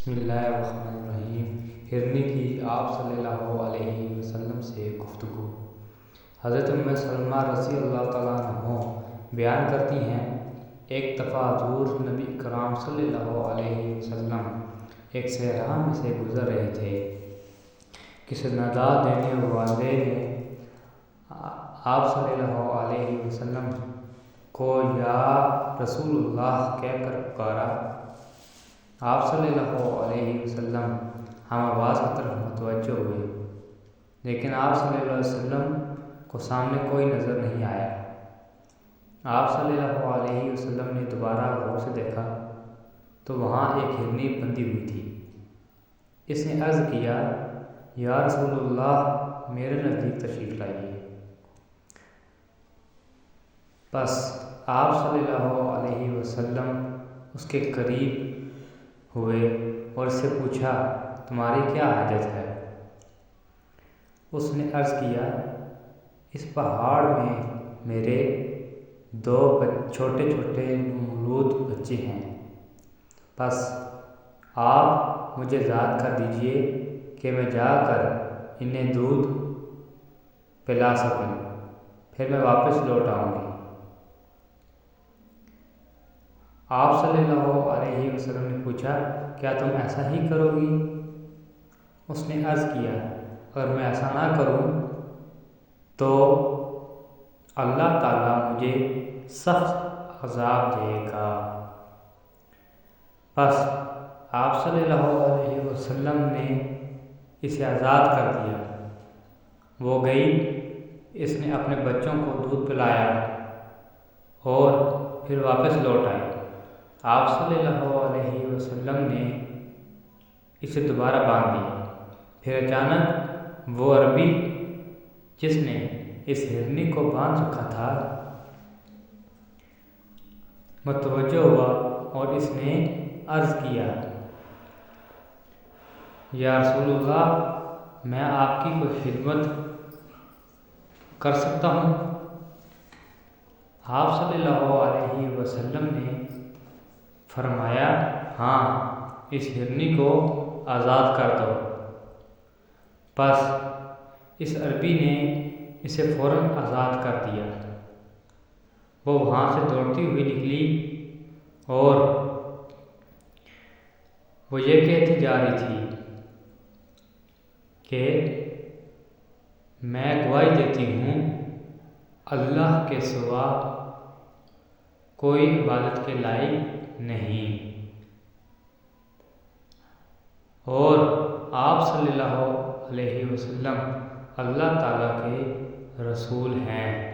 بسم اللہ الرحمن الرحیم۔ ہرنی کی آپ صلی اللہ علیہ وسلم سے گفتگو۔ حضرت ام سلمہ رضی اللہ تعالیٰ عنہ بیان کرتی ہیں، ایک دفعہ حضور نبی کرام صلی اللہ علیہ وسلم ایک صحرا میں سے گزر رہے تھے۔ کسی ندا دینے والے نے آپ صلی اللہ علیہ وسلم کو یا رسول اللہ کہہ کر پکارا۔ آپ صلی اللہ علیہ وسلم ہم آواز کی طرف متوجہ ہوئے، لیکن آپ صلی اللہ علیہ وسلم کو سامنے کوئی نظر نہیں آیا۔ آپ صلی اللہ علیہ وسلم نے دوبارہ غور سے دیکھا تو وہاں ایک ہرنی بندھی ہوئی تھی۔ اس نے عرض کیا، یا رسول اللہ میرے نزدیک تشریف لائیے۔ بس آپ صلی اللہ علیہ وسلم اس کے قریب ہوئے اور اس سے پوچھا، تمہاری کیا حاجت ہے؟ اس نے عرض کیا، اس پہاڑ میں میرے 2 چھوٹے چھوٹے مولود بچے ہیں، بس آپ مجھے ذات کر دیجئے کہ میں جا کر انہیں دودھ پلا سکوں، پھر میں واپس لوٹ آؤں گی۔ آپ صلی اللہ علیہ وسلم نے پوچھا، کیا تم ایسا ہی کرو گی؟ اس نے عرض کیا، اگر میں ایسا نہ کروں تو اللہ تعالیٰ مجھے سخت عذاب دے گا۔ بس آپ صلی اللہ علیہ وسلم نے اسے آزاد کر دیا۔ وہ گئی، اس نے اپنے بچوں کو دودھ پلایا اور پھر واپس لوٹ آئی۔ آپ صلی اللہ علیہ وسلم نے اسے دوبارہ باندھ دیا۔ پھر اچانک وہ عربی جس نے اس ہرنی کو باندھ رکھا تھا متوجہ ہوا اور اس نے عرض کیا، یا رسول اللہ میں آپ کی کوئی خدمت کر سکتا ہوں؟ آپ صلی اللہ علیہ وسلم نے فرمایا، ہاں، اس ہرنی کو آزاد کر دو۔ بس اس عربی نے اسے فوراً آزاد کر دیا۔ وہ وہاں سے دوڑتی ہوئی نکلی اور وہ یہ کہتی جا رہی تھی کہ میں گواہی دیتی ہوں اللہ کے سوا کوئی عبادت کے لائق نہیں، اور آپ صلی اللہ علیہ وسلم اللہ تعالیٰ کے رسول ہیں۔